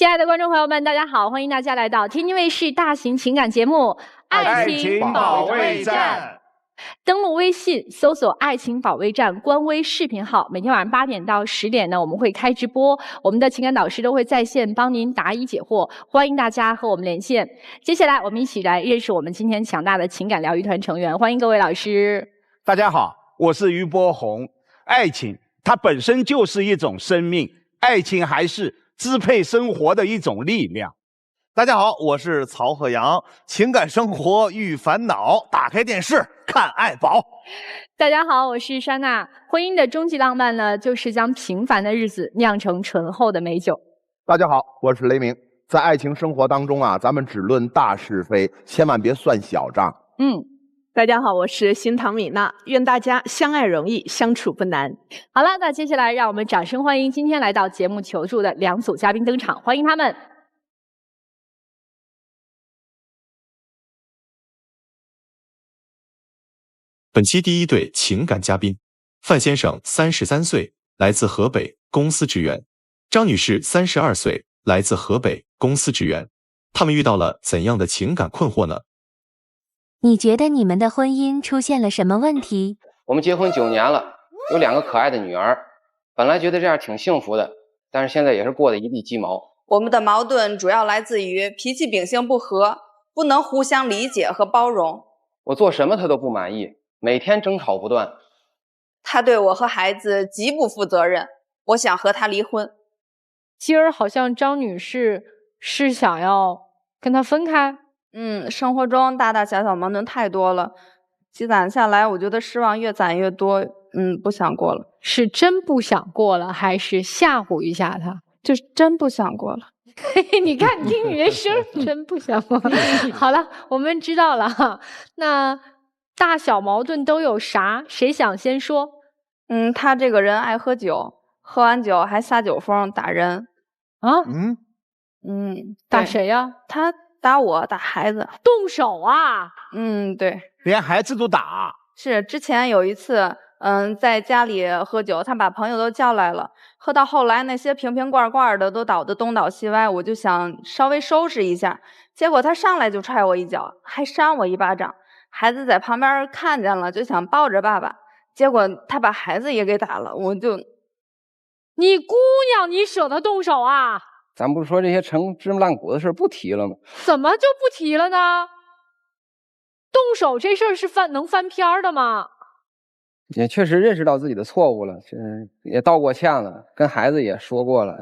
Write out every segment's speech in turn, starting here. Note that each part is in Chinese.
亲爱的观众朋友们，大家好，欢迎大家来到天津卫视大型情感节目《爱情保卫战》。登录微信搜索"爱情保卫战"官微视频号，每天晚上8点到10点呢，我们会开直播，我们的情感导师都会在线帮您答疑解惑，欢迎大家和我们连线。接下来，我们一起来认识我们今天强大的情感疗愈团成员，欢迎各位老师。大家好，我是于波红。爱情它本身就是一种生命，爱情还是支配生活的一种力量。大家好，我是曹鹤阳，情感生活愈烦恼，打开电视看爱宝。大家好，我是莎娜。婚姻的终极浪漫呢，就是将平凡的日子酿成醇厚的美酒。大家好，我是雷鸣。在爱情生活当中啊，咱们只论大是非，千万别算小账。大家好，我是新唐米娜，愿大家相爱容易，相处不难。好了，那接下来让我们掌声欢迎今天来到节目求助的2组嘉宾登场，欢迎他们。本期第一对情感嘉宾，范先生33岁，来自河北，公司职员；张女士32岁，来自河北，公司职员。他们遇到了怎样的情感困惑呢？你觉得你们的婚姻出现了什么问题？我们结婚9年了，有2个可爱的女儿，本来觉得这样挺幸福的，但是现在也是过得一地鸡毛。我们的矛盾主要来自于脾气秉性不合，不能互相理解和包容。我做什么他都不满意，每天争吵不断。他对我和孩子极不负责任，我想和他离婚。今儿好像张女士是想要跟他分开。生活中大大小小矛盾太多了，积攒下来，我觉得失望越攒越多。不想过了。是真不想过了，还是吓唬一下他？就是真不想过了。你看，听你的声，真不想过。好了，我们知道了哈。那大小矛盾都有啥？谁想先说？他这个人爱喝酒，喝完酒还撒酒疯打人。啊？打谁呀？他打我，打孩子，动手啊！对，连孩子都打。是之前有一次，在家里喝酒，他把朋友都叫来了，喝到后来那些瓶瓶罐罐的都倒得东倒西歪，我就想稍微收拾一下，结果他上来就踹我一脚，还扇我一巴掌。孩子在旁边看见了，就想抱着爸爸，结果他把孩子也给打了。你姑娘，你舍得动手啊？咱不是说这些陈芝麻烂谷的事不提了吗？怎么就不提了呢？动手这事儿是能翻篇的吗？也确实认识到自己的错误了，也道过歉了，跟孩子也说过了，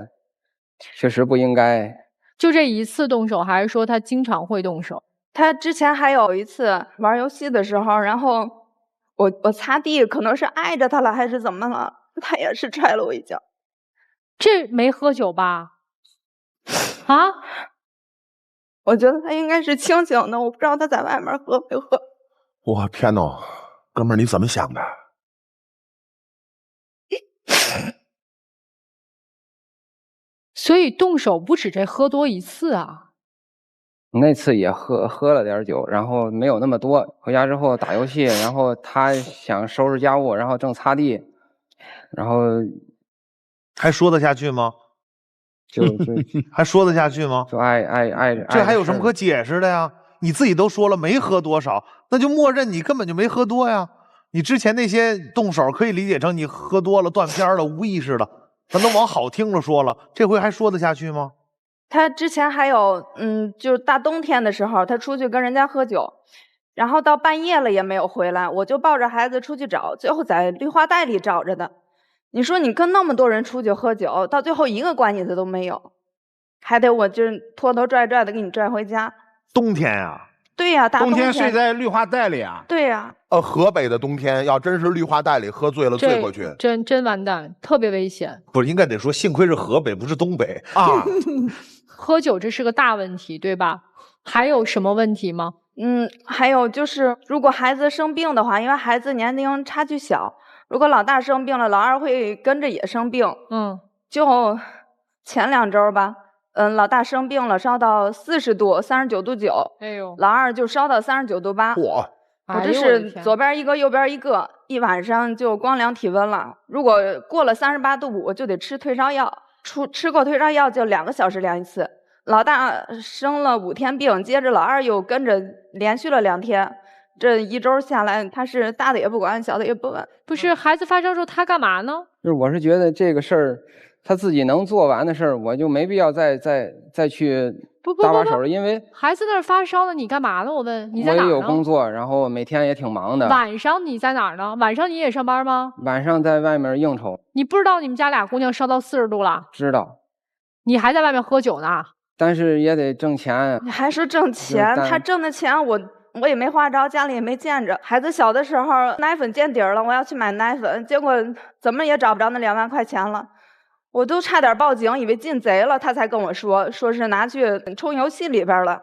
确实不应该。就这一次动手，还是说他经常会动手？他之前还有一次玩游戏的时候，然后我擦地，可能是碍着他了还是怎么了，他也是踹了我一脚。这没喝酒吧？啊？我觉得他应该是清醒的，我不知道他在外面喝没喝。我天哪，哥们儿你怎么想的？所以动手不止这喝多一次啊？那次也喝了点酒，然后没有那么多。回家之后打游戏，然后他想收拾家务，然后正擦地，然后还说得下去吗？就还说得下去吗？就爱这还有什么可解释的呀？你自己都说了没喝多少，那就默认你根本就没喝多呀。你之前那些动手可以理解成你喝多了、断片了、无意识的，咱都往好听了说了，这回还说得下去吗？他之前还有就是大冬天的时候，他出去跟人家喝酒，然后到半夜了也没有回来，我就抱着孩子出去找，最后在绿化带里找着的。你说你跟那么多人出去喝酒，到最后一个管你的都没有，还得我就是拖拖拽拽的给你拽回家。冬天啊？对呀，大冬天睡在绿化带里啊？对呀。河北的冬天要真是绿化带里喝醉了醉过去，真完蛋，特别危险。不是应该得说幸亏是河北不是东北啊。喝酒这是个大问题，对吧？还有什么问题吗？还有就是如果孩子生病的话，因为孩子年龄差距小，如果老大生病了，老二会跟着也生病。就前2周吧，老大生病了，烧到40度，39度9，哎呦，老二就烧到39度8。嚯！我这是左边一个，右边一个，一晚上就光量体温了。如果过了38度5，我就得吃退烧药。吃过退烧药就2个小时量一次。老大生了5天病，接着老二又跟着连续了2天。这1周下来，他是大的也不管，小的也不管。不是孩子发烧时候他干嘛呢？就是我是觉得这个事儿，他自己能做完的事儿，我就没必要再去搭把手了，因为孩子那儿发烧了，你干嘛呢？我问你在哪儿呢？我也有工作，然后每天也挺忙的。晚上你在哪儿呢？晚上你也上班吗？晚上在外面应酬。你不知道你们家俩姑娘烧到40度了？知道。你还在外面喝酒呢？但是也得挣钱。你还说挣钱？他挣的钱我也没花着，家里也没见着。孩子小的时候奶粉见底儿了，我要去买奶粉，结果怎么也找不着那2万块钱了，我都差点报警，以为进贼了。他才跟我说是拿去充游戏里边了。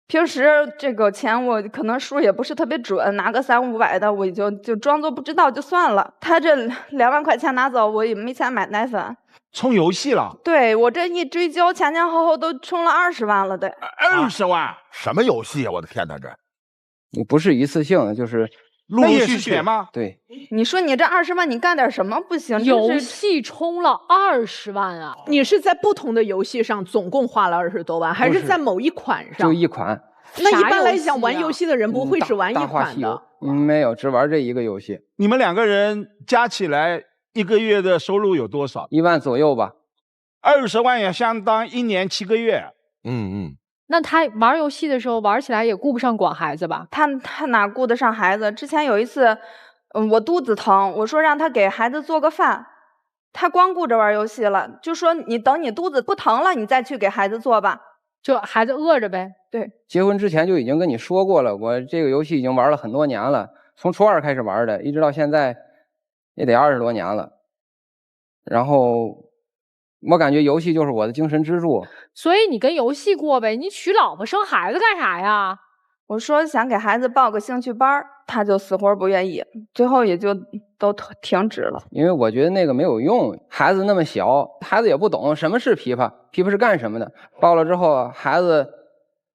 平时这个钱我可能数也不是特别准，拿个300、500的，我就装作不知道就算了。他这2万块钱拿走，我也没钱买奶粉。充游戏了？对，我这一追究，前后后都充了20万了得。20万？什么游戏啊？我的天哪，这你不是一次性的，就是陆陆续续吗？对。你说你这20万，你干点什么不行？游戏充了20万啊！你是在不同的游戏上总共花了20多万，还是在某一款上？就一款。那一般来讲，玩游戏的人不会只玩一款的。没有，只玩这一个游戏。你们2个人加起来1个月的收入有多少？1万左右吧。20万也相当1年7个月。那他玩游戏的时候玩起来也顾不上管孩子吧？他哪顾得上孩子？之前有一次，我肚子疼，我说让他给孩子做个饭，他光顾着玩游戏了，就说你等你肚子不疼了，你再去给孩子做吧。就孩子饿着呗。对，结婚之前就已经跟你说过了，我这个游戏已经玩了很多年了，从初2开始玩的，一直到现在也得20多年了。然后我感觉游戏就是我的精神支柱。所以你跟游戏过呗？你娶老婆生孩子干啥呀？我说想给孩子报个兴趣班，他就死活不愿意，最后也就都停止了。因为我觉得那个没有用，孩子那么小，孩子也不懂什么是琵琶，琵琶是干什么的。报了之后，孩子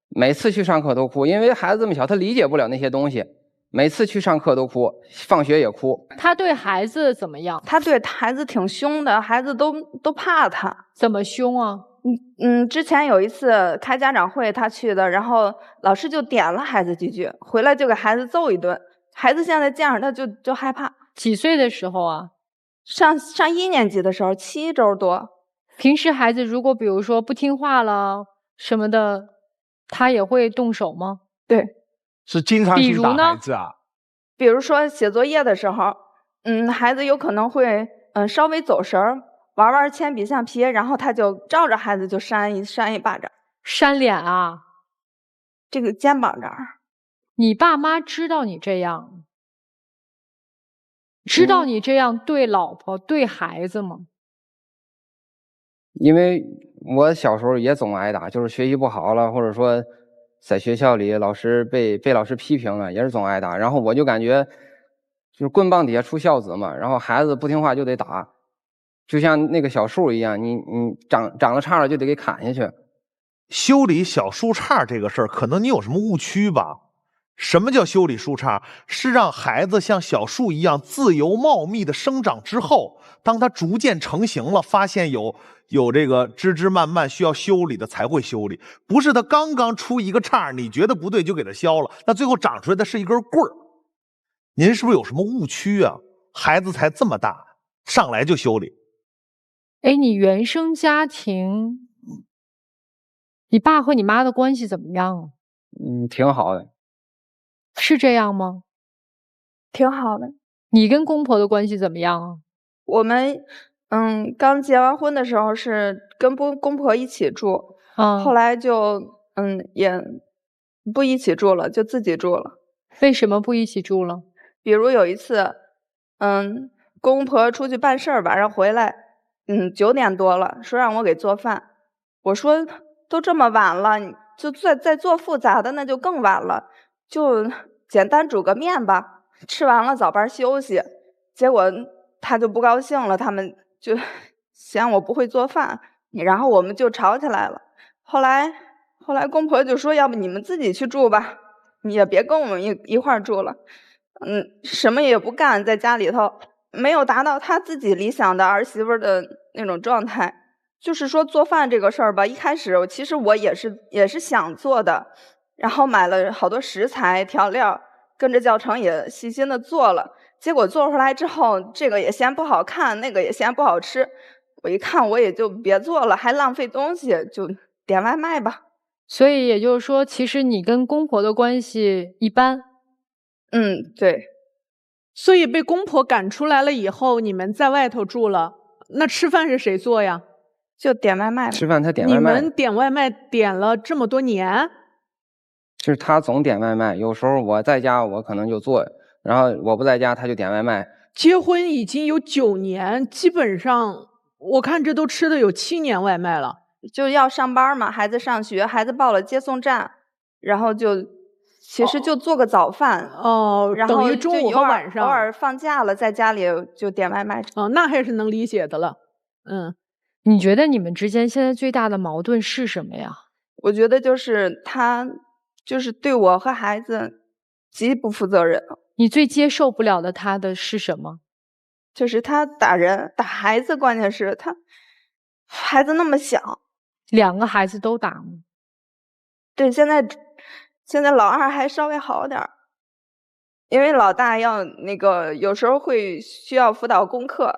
每次去上课都哭，因为孩子这么小，他理解不了那些东西。每次去上课都哭，放学也哭。他对孩子怎么样？他对孩子挺凶的，孩子都怕他。怎么凶啊？之前有一次开家长会，他去的，然后老师就点了孩子几句，回来就给孩子揍一顿。孩子现在见着他就害怕。几岁的时候啊？上1年级的时候，7周多。平时孩子如果比如说不听话了什么的，他也会动手吗？对。是经常性打孩子啊？比如说写作业的时候，孩子有可能会稍微走神儿，玩铅笔橡皮，然后他就照着孩子就扇一巴掌。扇脸啊？这个肩膀这儿。你爸妈知道你这样？知道你这样对老婆对孩子吗？因为我小时候也总挨打，就是学习不好了，或者说在学校里老师被老师批评了，也是总挨打。然后我就感觉就是棍棒底下出孝子嘛，然后孩子不听话就得打，就像那个小树一样，你长了杈了就得给砍下去。修理小树杈这个事儿，可能你有什么误区吧？什么叫修理树杈？是让孩子像小树一样自由茂密的生长之后，当他逐渐成型了，发现有这个枝枝蔓蔓需要修理的才会修理，不是他刚刚出一个杈，你觉得不对就给他削了，那最后长出来的是一根棍儿。您是不是有什么误区啊？孩子才这么大，上来就修理。哎，你原生家庭，你爸和你妈的关系怎么样啊？挺好的。是这样吗？挺好的。你跟公婆的关系怎么样啊？我们刚结完婚的时候是跟公婆一起住，后来就也不一起住了，就自己住了。为什么不一起住了？比如有一次，公婆出去办事儿，晚上回来，9点多了，说让我给做饭。我说都这么晚了，你就再做复杂的那就更晚了，就简单煮个面吧，吃完了早班休息。结果他就不高兴了，他们就嫌我不会做饭，然后我们就吵起来了。后来公婆就说，要不你们自己去住吧，你也别跟我们一块儿住了。什么也不干，在家里头没有达到他自己理想的儿媳妇的那种状态。就是说做饭这个事儿吧，一开始其实我也是想做的，然后买了好多食材调料，跟着教程也细心的做了。结果做出来之后，这个也嫌不好看，那个也嫌不好吃，我一看我也就别做了，还浪费东西，就点外卖吧。所以也就是说，其实你跟公婆的关系一般。对。所以被公婆赶出来了以后，你们在外头住了，那吃饭是谁做呀？就点外卖。吃饭他点外卖。你们点外卖点了这么多年？就是他总点外卖，有时候我在家我可能就做，然后我不在家他就点外卖。结婚已经有9年，基本上我看这都吃的有7年外卖了。就要上班嘛，孩子上学，孩子报了接送站，然后其实就做个早饭然后等于中午和晚上偶尔放假了，在家里就点外卖。那还是能理解的了。你觉得你们之间现在最大的矛盾是什么呀？我觉得就是他就是对我和孩子极不负责任。你最接受不了的他的是什么？就是他打人打孩子，关键是他孩子那么小，2个孩子都打吗？对，现在老二还稍微好点儿，因为老大要有时候会需要辅导功课，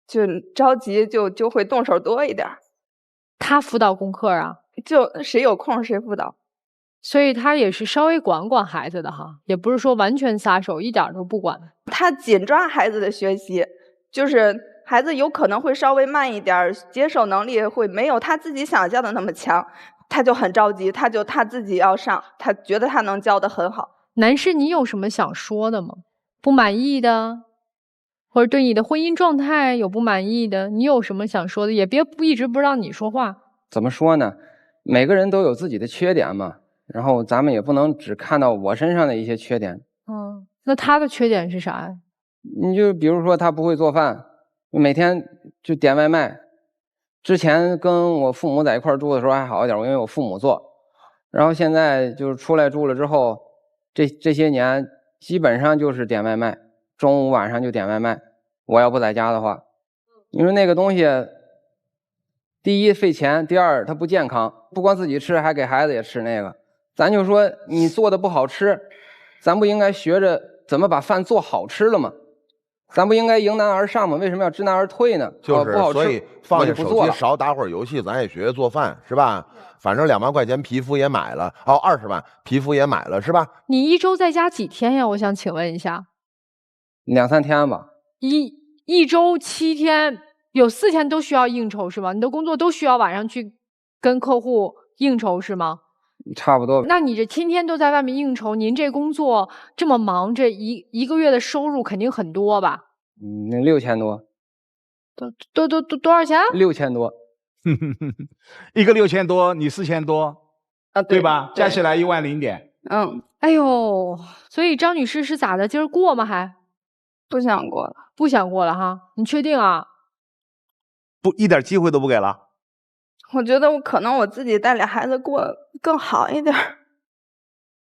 就着急就会动手多一点。他辅导功课啊？就谁有空谁辅导。所以他也是稍微管管孩子的哈，也不是说完全撒手，一点都不管。他紧抓孩子的学习，就是孩子有可能会稍微慢一点，接受能力会没有他自己想象的那么强，他就很着急，他自己要上，他觉得他能教得很好。男士，你有什么想说的吗？不满意的，或者对你的婚姻状态有不满意的，你有什么想说的？也别一直不让你说话。怎么说呢？每个人都有自己的缺点嘛。然后咱们也不能只看到我身上的一些缺点。那他的缺点是啥呀？你就比如说他不会做饭，每天就点外卖。之前跟我父母在一块住的时候还好一点，因为我父母做。然后现在就是出来住了之后，这些年基本上就是点外卖，中午晚上就点外卖。我要不在家的话，你说那个东西，第一费钱，第二它不健康，不光自己吃，还给孩子也吃那个。咱就说你做的不好吃，咱不应该学着怎么把饭做好吃了吗？咱不应该迎难而上吗？为什么要知难而退呢？就是不好吃，所以放下手机，我就不做了。少打会儿游戏，咱也学学做饭，是吧？反正2万块钱皮肤也买了，20万皮肤也买了，是吧？你一周在家几天呀？我想请问一下。2、3天吧。一周7天，有4天都需要应酬是吗？你的工作都需要晚上去跟客户应酬是吗？差不多。那你这天天都在外面应酬，您这工作这么忙，这一个月的收入肯定很多吧？那6000多。多少钱？6000多。一个6000多，你4000多啊，对吧？加起来1万0点。哎呦，所以张女士是咋的？今儿过吗？还不想过了，不想过了哈？你确定啊？不，一点机会都不给了。我觉得可能我自己带俩孩子过更好一点。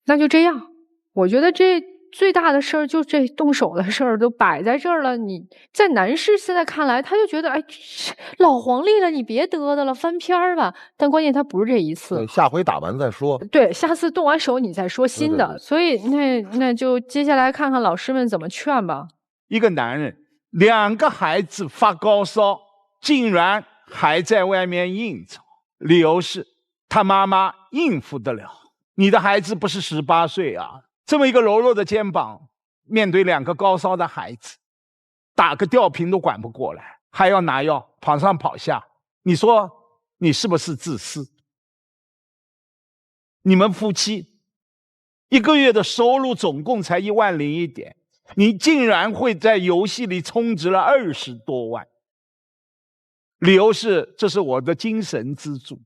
那就这样，我觉得这最大的事儿就这动手的事儿都摆在这儿了。你在男士现在看来，他就觉得哎，老黄历了，你别嘚嘚了，翻篇儿吧。但关键他不是这一次，下回打完再说。对，下次动完手你再说新的。对对对，所以那就接下来看看老师们怎么劝吧。一个男人2个孩子发高烧，竟然还在外面应酬，理由是他妈妈应付得了。你的孩子不是18岁啊，这么一个柔弱的肩膀，面对2个高烧的孩子，打个吊瓶都管不过来，还要拿药跑上跑下，你说你是不是自私？你们夫妻1个月的收入总共才1万01点，你竟然会在游戏里充值了20多万。理由是这是我的精神支柱。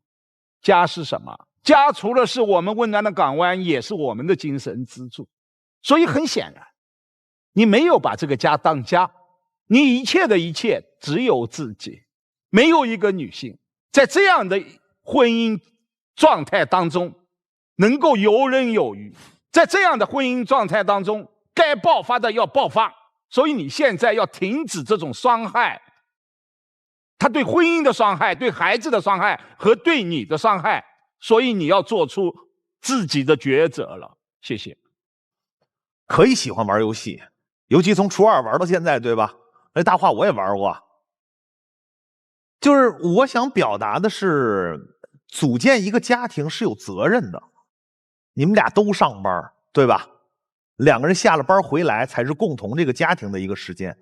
家是什么？家除了是我们温暖的港湾，也是我们的精神支柱。所以很显然，你没有把这个家当家，你一切的一切只有自己。没有一个女性在这样的婚姻状态当中能够游刃有余，在这样的婚姻状态当中，该爆发的要爆发。所以你现在要停止这种伤害，他对婚姻的伤害、对孩子的伤害和对你的伤害，所以你要做出自己的抉择了。谢谢。可以喜欢玩游戏，尤其从初二玩到现在，对吧？那大话我也玩过。就是我想表达的是，组建一个家庭是有责任的。你们俩都上班，对吧？两个人下了班回来才是共同这个家庭的一个时间。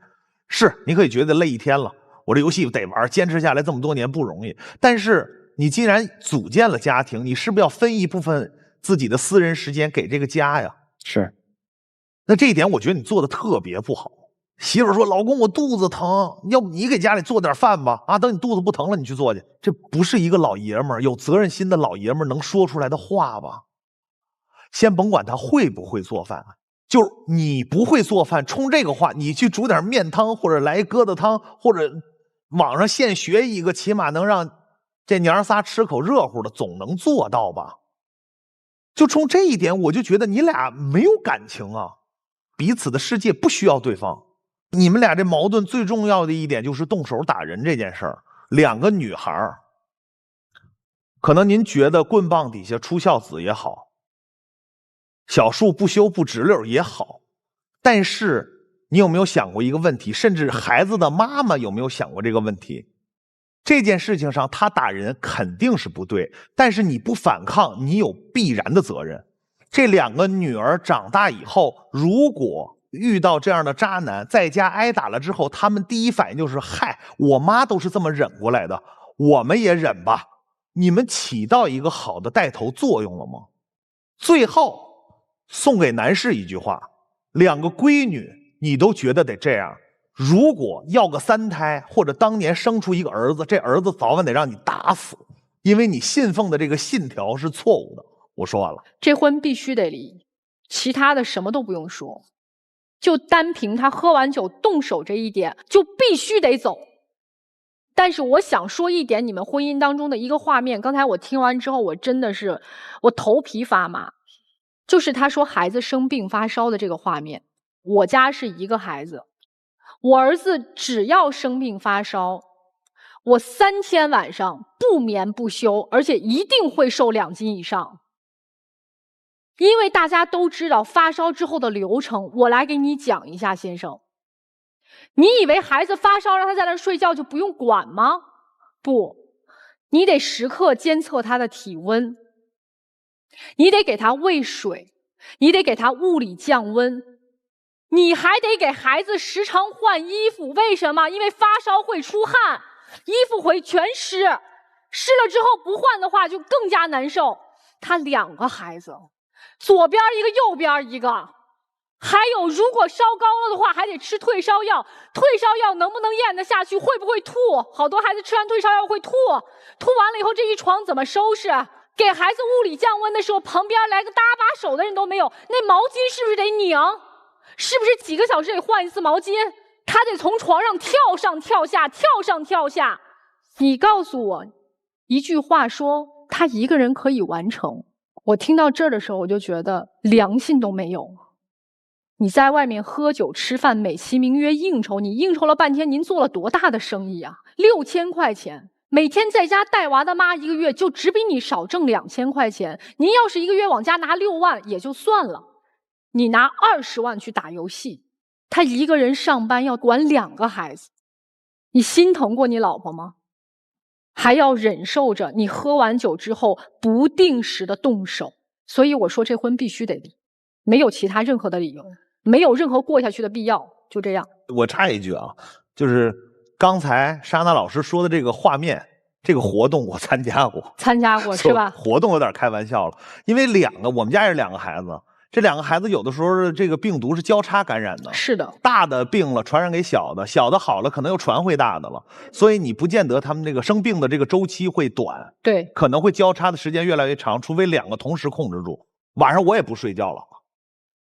是，你可以觉得累一天了，我这游戏得玩，坚持下来这么多年不容易。但是你既然组建了家庭，你是不是要分一部分自己的私人时间给这个家呀？是。那这一点我觉得你做的特别不好。媳妇说：“老公，我肚子疼，要不你给家里做点饭吧？啊，等你肚子不疼了，你去做去。”这不是一个老爷们儿有责任心的老爷们儿能说出来的话吧？先甭管他会不会做饭，就是你不会做饭，冲这个话，你去煮点面汤，或者来疙瘩汤，或者网上现学一个，起码能让这娘仨吃口热乎的，总能做到吧？就冲这一点，我就觉得你俩没有感情啊，彼此的世界不需要对方。你们俩这矛盾最重要的一点就是动手打人这件事儿。两个女孩儿，可能您觉得棍棒底下出孝子也好，小树不修不直溜也好，但是你有没有想过一个问题，甚至孩子的妈妈有没有想过这个问题？这件事情上他打人肯定是不对，但是你不反抗，你有必然的责任。这两个女儿长大以后，如果遇到这样的渣男，在家挨打了之后，他们第一反应就是：嗨，我妈都是这么忍过来的，我们也忍吧。你们起到一个好的带头作用了吗？最后送给男士一句话：两个闺女你都觉得得这样，如果要个三胎，或者当年生出一个儿子，这儿子早晚得让你打死，因为你信奉的这个信条是错误的。我说完了，这婚必须得离，其他的什么都不用说，就单凭他喝完酒动手这一点，就必须得走。但是我想说一点，你们婚姻当中的一个画面，刚才我听完之后，我真的是我头皮发麻，就是他说孩子生病发烧的这个画面。我家是一个孩子，我儿子只要生病发烧，我3天晚上不眠不休，而且一定会瘦2斤以上。因为大家都知道发烧之后的流程，我来给你讲一下，先生。你以为孩子发烧让他在那儿睡觉就不用管吗？不，你得时刻监测他的体温，你得给他喂水，你得给他物理降温，你还得给孩子时常换衣服。为什么？因为发烧会出汗，衣服会全湿，湿了之后不换的话就更加难受。他2个孩子，左边一个右边一个，还有如果烧高了的话还得吃退烧药，退烧药能不能咽得下去，会不会吐？好多孩子吃完退烧药会吐，吐完了以后这一床怎么收拾？给孩子物理降温的时候旁边来个搭把手的人都没有，那毛巾是不是得拧？是不是几个小时得换一次毛巾？他得从床上跳上跳下，跳上跳下。你告诉我一句话说他一个人可以完成，我听到这儿的时候我就觉得良心都没有。你在外面喝酒吃饭，美其名曰应酬，你应酬了半天，您做了多大的生意啊？6000块钱，每天在家带娃的妈一个月就只比你少挣2000块钱。您要是一个月往家拿6万也就算了，你拿20万去打游戏，他一个人上班要管2个孩子，你心疼过你老婆吗？还要忍受着你喝完酒之后不定时的动手。所以我说这婚必须得离，没有其他任何的理由，没有任何过下去的必要，就这样。我插一句啊，就是刚才莎娜老师说的这个画面，这个活动我参加过是吧？活动有点开玩笑了，因为我们家也是2个孩子，这2个孩子有的时候这个病毒是交叉感染的，是的，大的病了传染给小的，小的好了可能又传回大的了，所以你不见得他们这个生病的这个周期会短，对，可能会交叉的时间越来越长，除非2个同时控制住。晚上我也不睡觉了。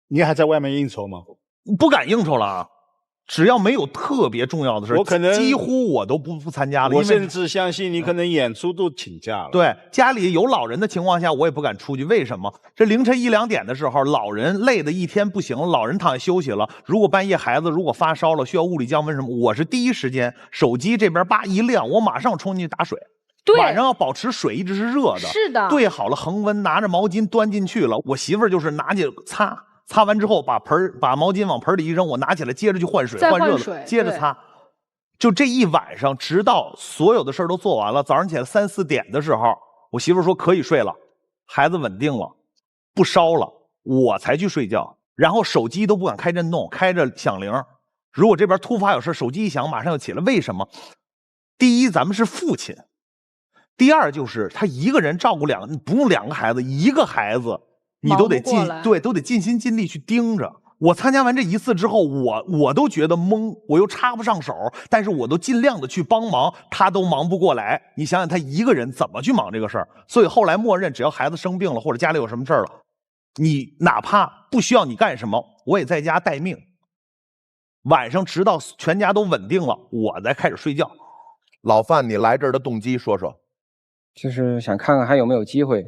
你还在外面应酬吗？不敢应酬了，只要没有特别重要的事，我可能几乎我都不参加了。我因为甚至相信你可能演出都请假了。对，家里有老人的情况下，我也不敢出去。为什么？这凌晨1、2点的时候，老人累的一天不行了，老人躺下休息了。如果半夜孩子如果发烧了，需要物理降温什么，我是第一时间手机这边叭一亮，我马上冲进去打水。对，晚上要保持水一直是热的。是的，兑好了恒温，拿着毛巾端进去了。我媳妇儿就是拿起擦。擦完之后，把毛巾往盆里一扔，我拿起来接着去换水，换热的，接着擦。就这一晚上，直到所有的事儿都做完了，早上起来3、4点的时候，我媳妇说可以睡了，孩子稳定了，不烧了，我才去睡觉。然后手机都不敢开震动，开着响铃。如果这边突发有事，手机一响，马上就起来。为什么？第一，咱们是父亲；第二，就是他一个人照顾不用2个孩子，一个孩子。你都得都得尽心尽力去盯着。我参加完这一次之后，我都觉得懵，我又插不上手，但是我都尽量的去帮忙，他都忙不过来。你想想，他一个人怎么去忙这个事儿？所以后来默认，只要孩子生病了或者家里有什么事儿了，你哪怕不需要你干什么，我也在家待命。晚上直到全家都稳定了，我再开始睡觉。老范，你来这儿的动机说说。就是想看看还有没有机会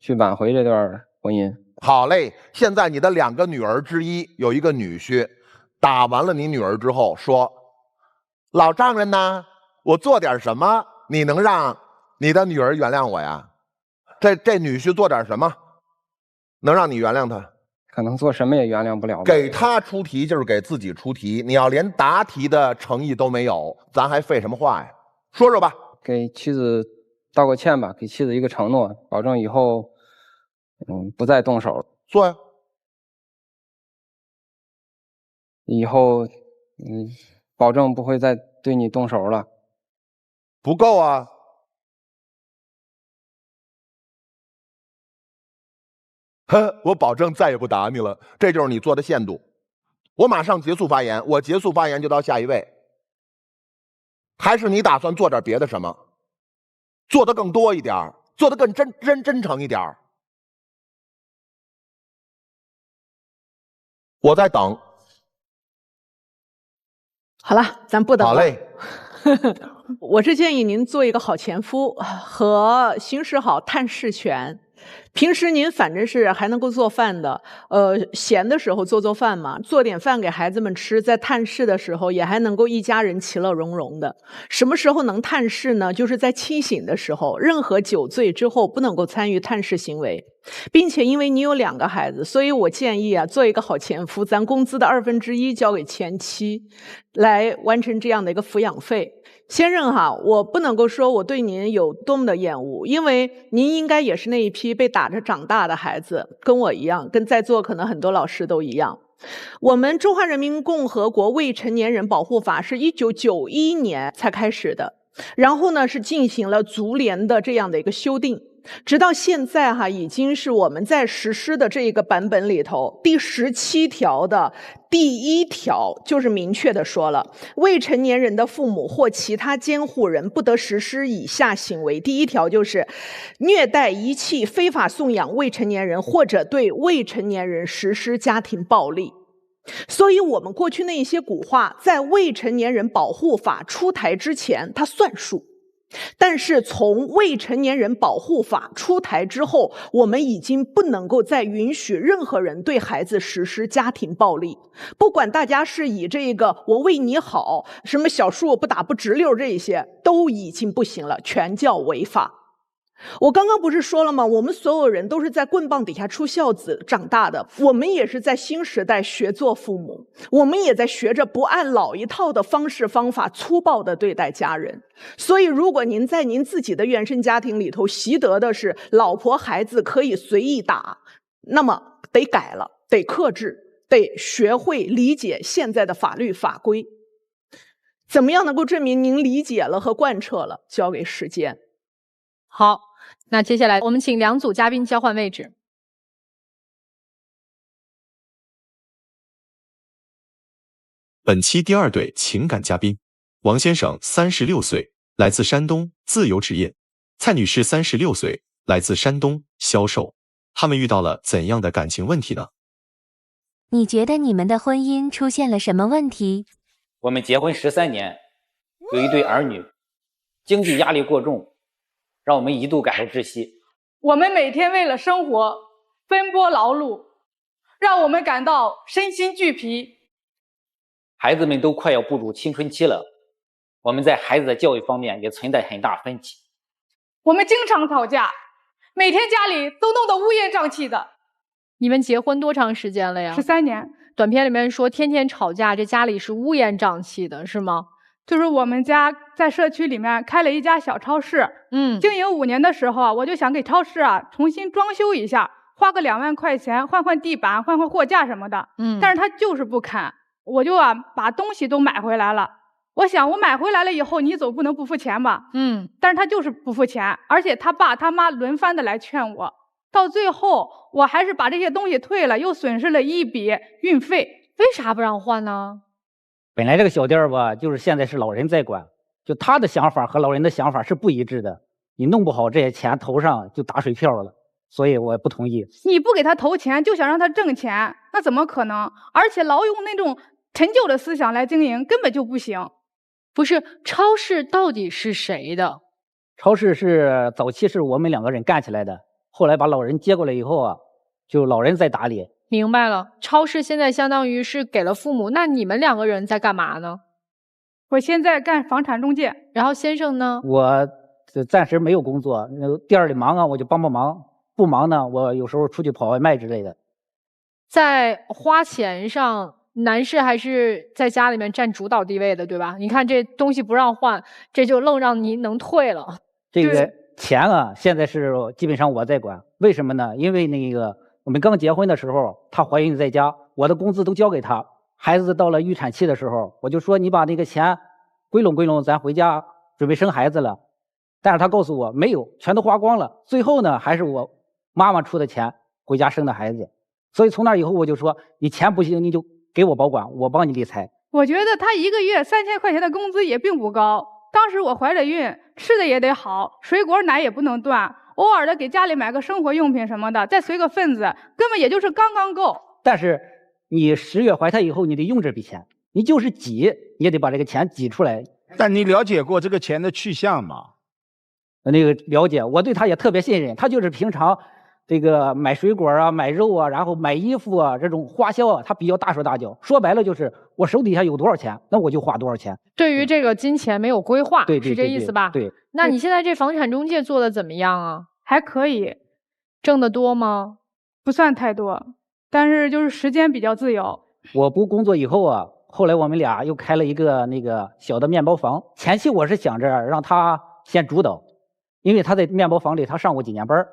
去挽回这段婚姻。好嘞，现在你的2个女儿之一有一个女婿，打完了你女儿之后说：“老丈人呢？我做点什么，你能让你的女儿原谅我呀？”这女婿做点什么，能让你原谅他？可能做什么也原谅不了吧。给他出题就是给自己出题，你要连答题的诚意都没有，咱还废什么话呀？说说吧。给妻子道个歉吧，给妻子一个承诺，保证以后不再动手。做呀。以后保证不会再对你动手了。不够啊。我保证再也不打你了。这就是你做的限度。我马上结束发言，我结束发言就到下一位。还是你打算做点别的什么？做得更多一点，做得更真诚一点。我在等。好了，咱不等了。好嘞。我是建议您做一个好前夫和行使好探视权。平时您反正是还能够做饭的，闲的时候做饭嘛，做点饭给孩子们吃，在探视的时候也还能够一家人其乐融融的。什么时候能探视呢？就是在清醒的时候，任何酒醉之后不能够参与探视行为。并且因为你有2个孩子，所以我建议啊，做一个好前夫，咱工资的1/2交给前妻，来完成这样的一个抚养费。先生哈，我不能够说我对您有多么的厌恶，因为您应该也是那一批被打着长大的孩子，跟我一样，跟在座可能很多老师都一样。我们中华人民共和国未成年人保护法是1991年才开始的，然后呢是进行了足联的这样的一个修订。直到现在哈，已经是我们在实施的这个版本里头第17条的第1条，就是明确的说了，未成年人的父母或其他监护人不得实施以下行为。第1条就是虐待、遗弃、非法送养未成年人，或者对未成年人实施家庭暴力。所以我们过去那些古话，在未成年人保护法出台之前，它算数。但是从未成年人保护法出台之后，我们已经不能够再允许任何人对孩子实施家庭暴力，不管大家是以这个我为你好，什么小树不打不直溜，这些都已经不行了，全叫违法。我刚刚不是说了吗？我们所有人都是在棍棒底下出孝子长大的，我们也是在新时代学做父母，我们也在学着不按老一套的方式方法粗暴地对待家人。所以如果您在您自己的原生家庭里头习得的是老婆孩子可以随意打，那么得改了，得克制，得学会理解现在的法律法规。怎么样能够证明您理解了和贯彻了？交给时间。好，那接下来我们请2组嘉宾交换位置。本期第2对情感嘉宾，王先生36岁，来自山东，自由职业；蔡女士36岁，来自山东，销售。他们遇到了怎样的感情问题呢？你觉得你们的婚姻出现了什么问题？我们结婚13年，有一对儿女，经济压力过重，让我们一度感到窒息。我们每天为了生活奔波劳碌，让我们感到身心俱疲。孩子们都快要步入青春期了，我们在孩子的教育方面也存在很大分歧。我们经常吵架，每天家里都弄得乌烟瘴气的。你们结婚多长时间了呀？13年。短片里面说天天吵架，这家里是乌烟瘴气的，是吗？就是我们家在社区里面开了一家小超市，经营5年的时候啊，我就想给超市啊重新装修一下，花个2万块钱换换地板、换换货架什么的。但是他就是不肯，我就把东西都买回来了。我想我买回来了以后，你总不能不付钱吧？但是他就是不付钱，而且他爸他妈轮番的来劝我，到最后我还是把这些东西退了，又损失了一笔运费。为啥不让换呢？本来这个小店吧，就是现在是老人在管，就他的想法和老人的想法是不一致的，你弄不好这些钱头上就打水漂了，所以我不同意。你不给他投钱，就想让他挣钱，那怎么可能？而且老用那种陈旧的思想来经营，根本就不行。不是，超市到底是谁的？超市是早期是我们2个人干起来的，后来把老人接过来以后啊，就老人在打理。明白了，超市现在相当于是给了父母，那你们2个人在干嘛呢？我现在干房产中介，然后先生呢？我暂时没有工作，店里忙啊，我就帮帮忙；不忙呢，我有时候出去跑外卖之类的。在花钱上，男士还是在家里面占主导地位的，对吧？你看这东西不让换，这就愣让您能退了。这个钱啊，现在是基本上我在管，为什么呢？因为那个我们刚结婚的时候，她怀孕在家，我的工资都交给她。孩子到了预产期的时候，我就说你把那个钱归拢归拢，咱回家准备生孩子了。但是她告诉我没有，全都花光了。最后呢，还是我妈妈出的钱回家生的孩子。所以从那以后我就说，你钱不行，你就给我保管，我帮你理财。我觉得他1个月3000块钱的工资也并不高。当时我怀着孕，吃的也得好，水果奶也不能断。偶尔的给家里买个生活用品什么的，再随个份子，根本也就是刚刚够。但是你10月怀胎以后，你得用这笔钱，你就是挤，你也得把这个钱挤出来。但你了解过这个钱的去向吗？那个了解，我对他也特别信任。他就是平常这个买水果啊、买肉啊，然后买衣服啊，这种花销啊，他比较大手大脚。说白了就是我手底下有多少钱，那我就花多少钱。对于这个金钱没有规划，对，是这意思吧？对。那你现在这房产中介做的怎么样啊？还可以。挣得多吗？不算太多，但是就是时间比较自由。我不工作以后啊，后来我们俩又开了一个那个小的面包房。前期我是想着让他先主导，因为他在面包房里他上过几年班。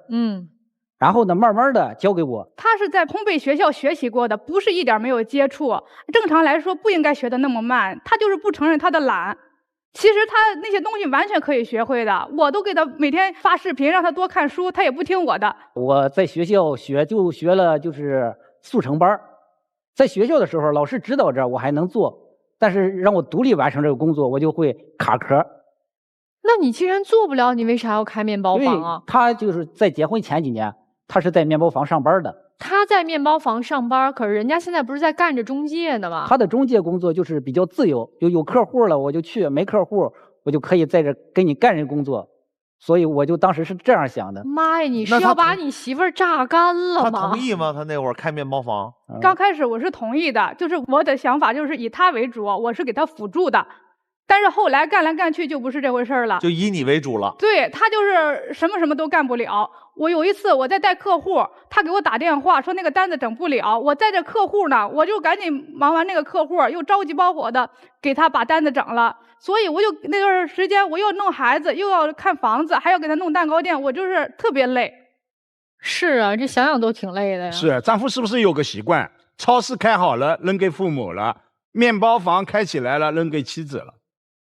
然后呢，慢慢的交给我。他是在烘焙学校学习过的，不是一点没有接触。正常来说不应该学的那么慢，他就是不承认他的懒。其实他那些东西完全可以学会的，我都给他每天发视频，让他多看书，他也不听我的。我在学校学了就是速成班，在学校的时候老师指导着我还能做，但是让我独立完成这个工作，我就会卡壳。那你既然做不了，你为啥要开面包房啊？他就是在结婚前几年，他是在面包房上班的。他在面包房上班，可是人家现在不是在干着中介呢吗？他的中介工作就是比较自由，有客户了我就去，没客户我就可以在这跟你干人工作，所以我就当时是这样想的。妈呀，你是要把你媳妇儿榨干了吗？他同意吗？他那会儿开面包房，刚开始我是同意的，就是我的想法就是以他为主，我是给他辅助的。但是后来干来干去就不是这回事了，就以你为主了。对，他就是什么都干不了。我有一次我在带客户，他给我打电话说那个单子整不了，我在这客户呢，我就赶紧忙完那个客户，又着急包火的给他把单子整了。所以我就那段时间我又弄孩子，又要看房子，还要给他弄蛋糕店，我就是特别累。是啊，这想想都挺累的呀。是，丈夫是不是有个习惯，超市开好了扔给父母了，面包房开起来了扔给妻子了？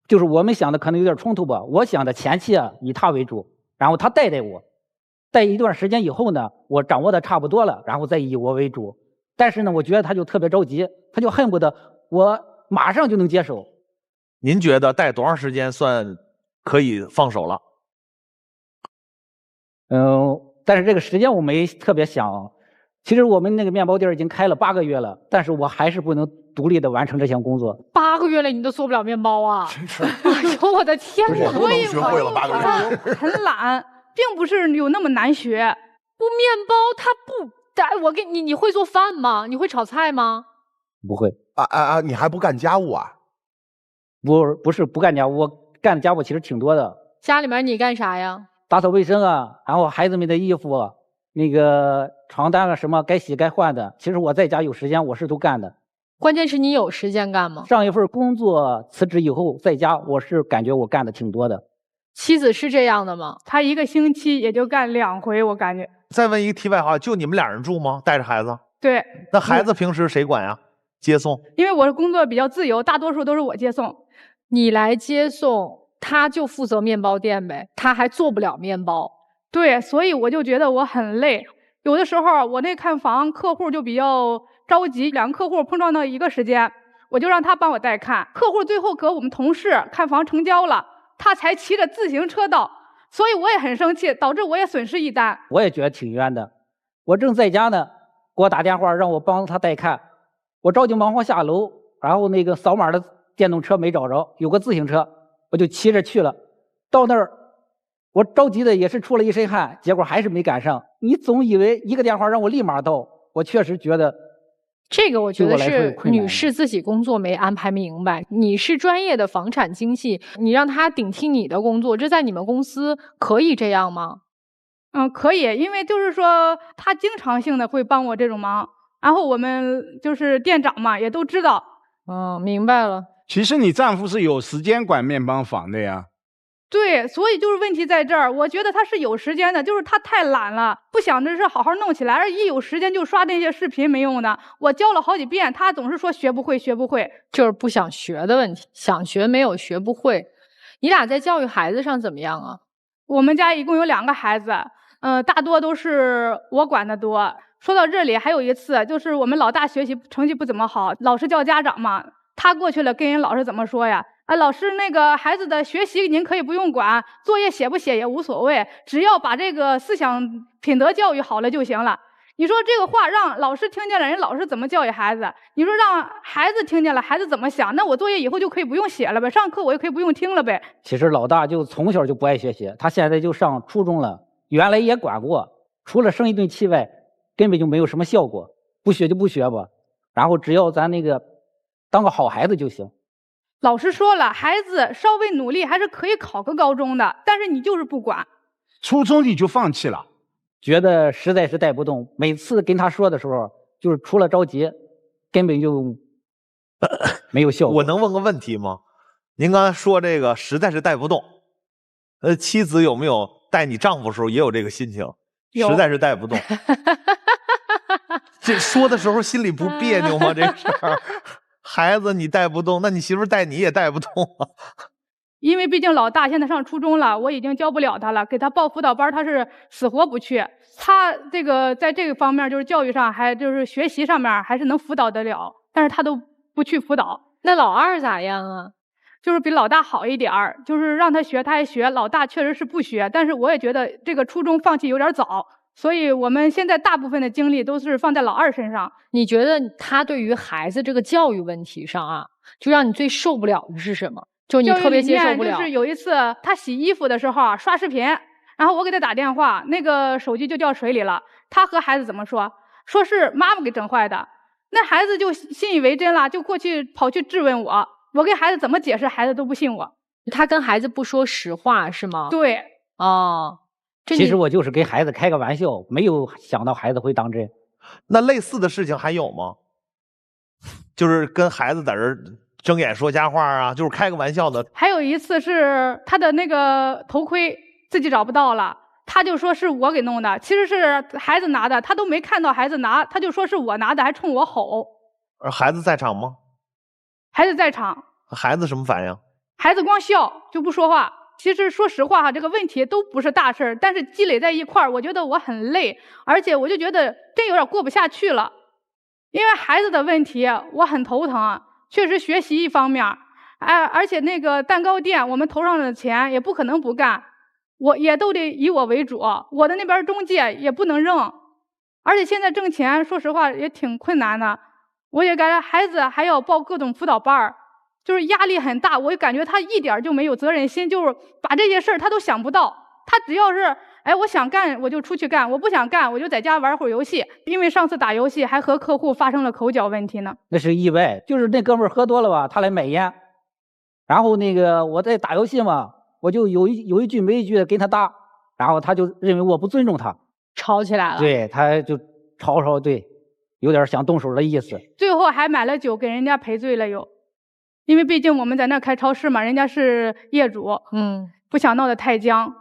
就是我们想的可能有点冲突吧。我想的前期啊以他为主，然后他带我，带一段时间以后呢，我掌握的差不多了，然后再以我为主。但是呢，我觉得他就特别着急，他就恨不得我马上就能接手。您觉得带多长时间算可以放手了？但是这个时间我没特别想。其实我们那个面包店已经开了8个月了，但是我还是不能独立的完成这项工作。8个月了，你都做不了面包啊！真是，哎呦我的天哪！所以我很懒，并不是有那么难学。不，面包它不，我给你，你会做饭吗？你会炒菜吗？不会。你还不干家务啊？不是不干家务，我干的家务其实挺多的。家里面你干啥呀？打扫卫生啊，然后孩子们的衣服、那个床单啊什么该洗该换的，其实我在家有时间我是都干的。关键是你有时间干吗？上一份工作辞职以后，在家我是感觉我干的挺多的。妻子是这样的吗？他1个星期也就干2回，我感觉。再问一个题外话，就你们俩人住吗？带着孩子？对。那孩子平时谁管呀？接送？因为我的工作比较自由，大多数都是我接送。你来接送，他就负责面包店呗，他还做不了面包。对，所以我就觉得我很累。有的时候我那看房客户就比较着急，2个客户碰撞到一个时间，我就让他帮我带看。客户最后和我们同事看房成交了，他才骑着自行车到，所以我也很生气，导致我也损失1单。我也觉得挺冤的。我正在家呢，给我打电话让我帮他带看，我着急忙慌下楼，然后那个扫码的电动车没找着，有个自行车，我就骑着去了。到那儿，我着急的也是出了一身汗，结果还是没赶上。你总以为一个电话让我立马到，我确实觉得这个我觉得是女士自己工作没安排明白。你是专业的房产经纪，你让他顶替你的工作，这在你们公司可以这样吗？可以，因为就是说他经常性的会帮我这种忙，然后我们就是店长嘛也都知道。明白了。其实你丈夫是有时间管面包房的呀。对，所以就是问题在这儿。我觉得他是有时间的，就是他太懒了，不想着是好好弄起来，而一有时间就刷那些视频没用的。我教了好几遍，他总是说学不会，学不会，就是不想学的问题，想学没有学不会。你俩在教育孩子上怎么样啊？我们家一共有2个孩子，大多都是我管的多。说到这里，还有一次就是我们老大学习成绩不怎么好，老师叫家长嘛，他过去了跟人老师怎么说呀？老师，那个孩子的学习您可以不用管，作业写不写也无所谓，只要把这个思想品德教育好了就行了。你说这个话让老师听见了，人老师怎么教育孩子？你说让孩子听见了，孩子怎么想？那我作业以后就可以不用写了呗，上课我也可以不用听了呗。其实老大就从小就不爱学习，他现在就上初中了，原来也管过，除了生一顿气外，根本就没有什么效果。不学就不学吧，然后只要咱那个当个好孩子就行。老师说了，孩子稍微努力还是可以考个高中的，但是你就是不管。初中你就放弃了？觉得实在是带不动，每次跟他说的时候，就是除了着急，根本就没有效果。我能问个问题吗？您刚才说这个实在是带不动，妻子有没有带你丈夫的时候也有这个心情？实在是带不动。这说的时候心里不别扭吗？这事儿。孩子你带不动，那你媳妇带你也带不动啊。因为毕竟老大现在上初中了，我已经教不了他了，给他报辅导班，他是死活不去。他这个在这个方面就是教育上还就是学习上面还是能辅导得了，但是他都不去辅导。那老二咋样啊？就是比老大好一点儿，就是让他学他还学，老大确实是不学。但是我也觉得这个初中放弃有点早。所以我们现在大部分的精力都是放在老二身上。你觉得他对于孩子这个教育问题上啊，就让你最受不了的是什么？就你特别接受不了。就是有一次他洗衣服的时候啊，刷视频，然后我给他打电话，那个手机就掉水里了。他和孩子怎么说？说是妈妈给整坏的。那孩子就信以为真了，就过去跑去质问我。我给孩子怎么解释，孩子都不信我。他跟孩子不说实话是吗？对。哦。其实我就是给孩子开个玩笑，没有想到孩子会当真。那类似的事情还有吗？就是跟孩子在这睁眼说瞎话啊，就是开个玩笑的。还有一次是他的那个头盔自己找不到了，他就说是我给弄的，其实是孩子拿的，他都没看到孩子拿，他就说是我拿的，还冲我吼。而孩子在场吗？孩子在场。孩子什么反应？孩子光笑就不说话。其实说实话哈，这个问题都不是大事儿，但是积累在一块儿，我觉得我很累，而且我就觉得真有点过不下去了。因为孩子的问题我很头疼，确实学习一方面，而且那个蛋糕店我们头上的钱也不可能不干，我也都得以我为主，我的那边中介也不能扔，而且现在挣钱说实话也挺困难的。我也感觉孩子还要报各种辅导班儿，就是压力很大。我就感觉他一点就没有责任心，就是把这些事儿他都想不到。他只要是我想干我就出去干，我不想干我就在家玩会儿游戏。因为上次打游戏还和客户发生了口角问题呢。那是意外，就是那哥们儿喝多了吧，他来买烟，然后我在打游戏嘛，我就有一句没一句的跟他搭，然后他就认为我不尊重他，吵起来了。对，他就吵，对，有点想动手的意思。最后还买了酒给人家赔罪了又，因为毕竟我们在那开超市嘛，人家是业主，不想闹得太僵。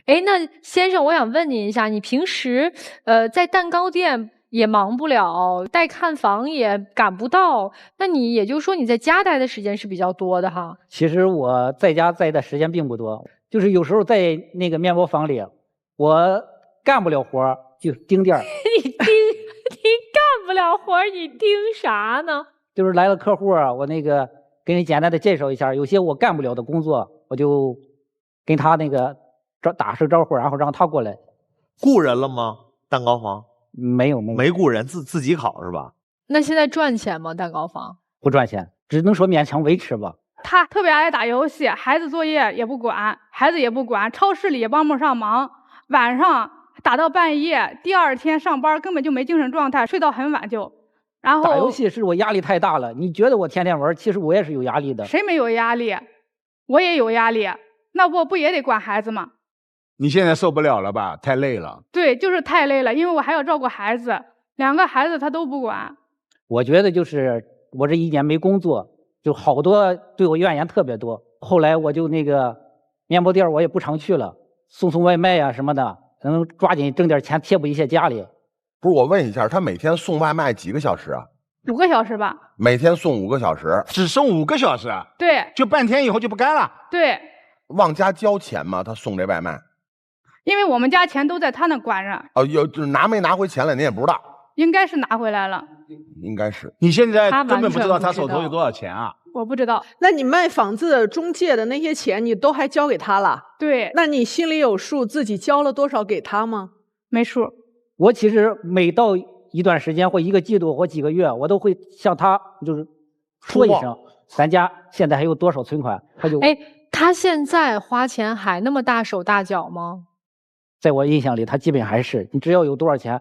那先生，我想问您一下，你平时在蛋糕店也忙不了，带看房也赶不到，那你也就是说你在家待的时间是比较多的哈？其实我在家待的时间并不多，就是有时候在那个面包房里，我干不了活就盯店你干不了活你盯啥呢？就是来了客户啊，我给你简单的介绍一下，有些我干不了的工作，我就跟他打声招呼，然后让他过来。雇人了吗？蛋糕房没有雇人，自己烤是吧？那现在赚钱吗？蛋糕房不赚钱，只能说勉强维持吧。他特别爱打游戏，孩子作业也不管，超市里也帮不上忙，晚上打到半夜，第二天上班根本就没精神状态，睡到很晚就。然后打游戏是我压力太大了，你觉得我天天玩，其实我也是有压力的。谁没有压力？我也有压力，那我不也得管孩子吗？你现在受不了了吧？太累了。对，就是太累了，因为我还要照顾孩子，2个孩子他都不管。我觉得就是我这1年没工作，就好多对我怨言特别多。后来我就面包店我也不常去了，送外卖啊什么的，能抓紧挣点钱贴补一些家里。不是，我问一下，他每天送外卖几个小时啊？5个小时吧。每天送5个小时，只送5个小时啊？对，就半天以后就不干了。对，往家交钱吗？他送这外卖？因为我们家钱都在他那管着。就是拿没拿回钱来，你也不知道。应该是拿回来了。应该是。你现在根本不知道他手头有多少钱啊？我不知道。那你卖房子中介的那些钱，你都还交给他了？对。那你心里有数，自己交了多少给他吗？没数。我其实每到一段时间或1个季度或几个月，我都会向他就是说一声，咱家现在还有多少存款？他现在花钱还那么大手大脚吗？在我印象里，他基本还是，你只要有多少钱，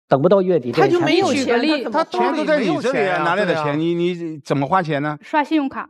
等不到月底，他就没有钱，他钱都在你这里，哪来的钱？你怎么花钱呢？刷信用卡。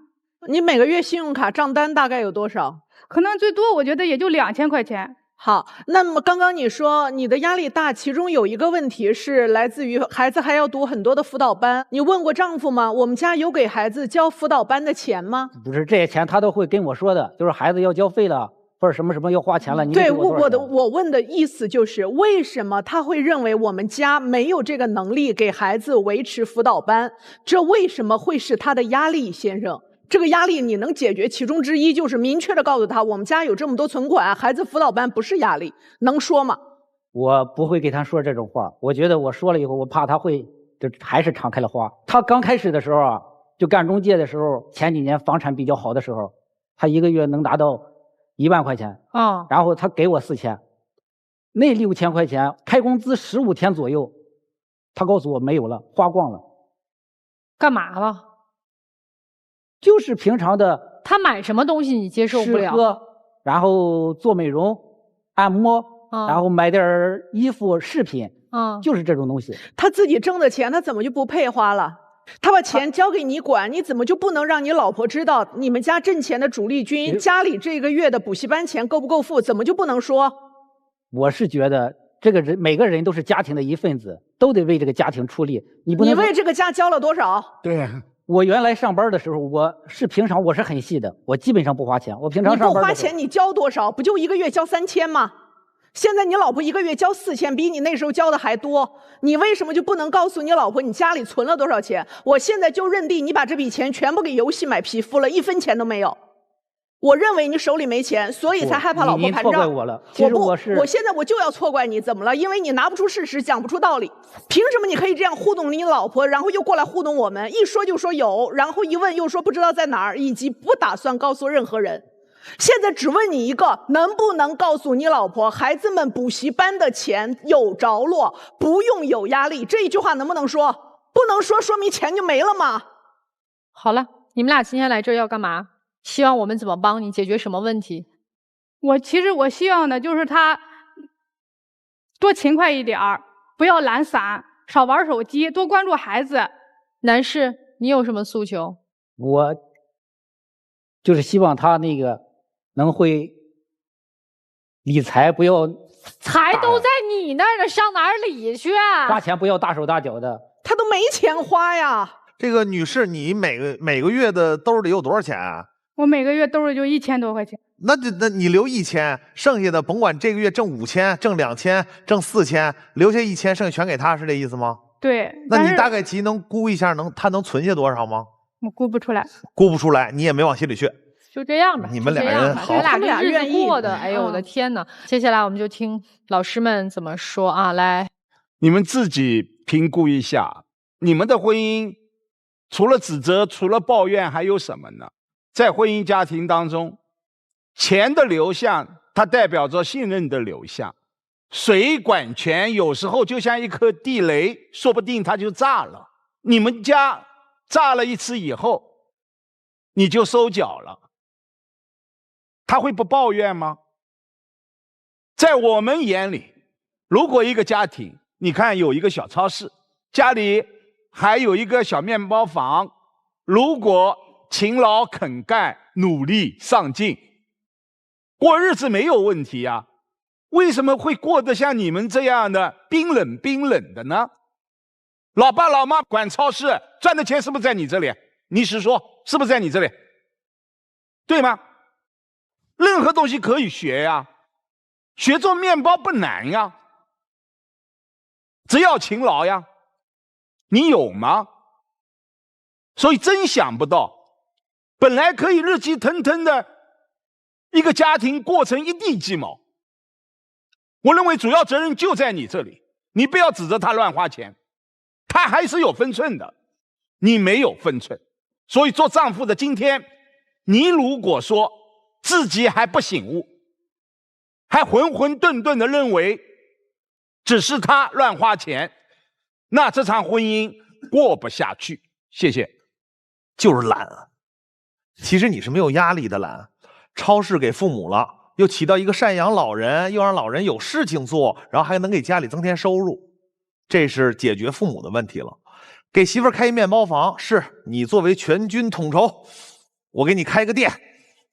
你每个月信用卡账单大概有多少？可能最多我觉得也就2000块钱。好，那么刚刚你说你的压力大，其中有一个问题是来自于孩子还要读很多的辅导班。你问过丈夫吗？我们家有给孩子交辅导班的钱吗？不是，这些钱他都会跟我说的，就是孩子要交费了，或者什么要花钱了。对，我问的意思就是，为什么他会认为我们家没有这个能力给孩子维持辅导班？这为什么会是他的压力，先生？这个压力你能解决其中之一，就是明确的告诉他，我们家有这么多存款，孩子辅导班不是压力，能说吗？我不会给他说这种话，我觉得我说了以后，我怕他会就还是敞开了花。他刚开始的时候啊，就干中介的时候，前几年房产比较好的时候，他1个月能达到1万块钱，然后他给我4000，那6000块钱开工资15天左右，他告诉我没有了，花光了。干嘛了？就是平常的，他买什么东西你接受不了？吃喝，然后做美容、按摩，然后买点衣服、饰品，就是这种东西。他自己挣的钱，他怎么就不配花了？他把钱交给你管，你怎么就不能让你老婆知道你们家挣钱的主力军，家里这个月的补习班钱够不够付？怎么就不能说？我是觉得这个人每个人都是家庭的一份子，都得为这个家庭出力。你为这个家交了多少？对呀。我原来上班的时候，我是平常我是很细的，我基本上不花钱。我平常上班你不花钱，你交多少？不就1个月交3000吗？现在你老婆1个月交4000，比你那时候交的还多。你为什么就不能告诉你老婆你家里存了多少钱？我现在就认定你把这笔钱全部给游戏买皮肤了，1分钱都没有。我认为你手里没钱，所以才害怕老婆盘账。您错怪我了。其实我现在我就要错怪你，怎么了？因为你拿不出事实，讲不出道理。凭什么你可以这样糊弄你老婆，然后又过来糊弄我们？一说就说有，然后一问又说不知道在哪儿，以及不打算告诉任何人。现在只问你一个，能不能告诉你老婆，孩子们补习班的钱有着落，不用有压力？这一句话能不能说？不能说明钱就没了吗？好了，你们俩今天来这儿要干嘛？希望我们怎么帮你解决什么问题？其实我希望的就是他多勤快一点儿，不要懒散，少玩手机，多关注孩子。男士，你有什么诉求？我就是希望他那个能会理财，不要财都在你那儿呢，上哪儿理去啊？花钱不要大手大脚的。他都没钱花呀。这个女士，你每个月的兜里有多少钱啊？我每个月兜里就1000多块钱。那你留1000，剩下的甭管这个月挣5000、挣2000、挣4000，留下1000，剩下全给他，是这意思吗？对。那你大概其能估一下，他能存下多少吗？我估不出来。估不出来，你也没往心里去。就这样吧，你们俩人好，他们俩日子过的，哎呦我的天哪！接下来我们就听老师们怎么说啊，来，你们自己评估一下，你们的婚姻除了指责、除了抱怨，还有什么呢？在婚姻家庭当中，钱的流向，它代表着信任的流向。水管权有时候就像一颗地雷，说不定它就炸了。你们家炸了一次以后，你就收脚了。他会不抱怨吗？在我们眼里，如果一个家庭，你看有一个小超市，家里还有一个小面包房，如果勤劳肯干、努力上进，过日子没有问题呀。为什么会过得像你们这样的冰冷的呢？老爸老妈管超市，赚的钱是不是在你这里？你实说，是不是在你这里？对吗？任何东西可以学呀，学做面包不难呀，只要勤劳呀。你有吗？所以真想不到，本来可以热气腾腾的一个家庭过成一地鸡毛。我认为主要责任就在你这里，你不要指责他乱花钱，他还是有分寸的，你没有分寸。所以做丈夫的今天，你如果说自己还不醒悟，还浑浑沌沌的认为只是他乱花钱，那这场婚姻过不下去。谢谢。就是懒啊。其实你是没有压力的懒，超市给父母了，又起到一个赡养老人，又让老人有事情做，然后还能给家里增添收入，这是解决父母的问题了。给媳妇儿开一面包房，是你作为全军统筹，我给你开个店，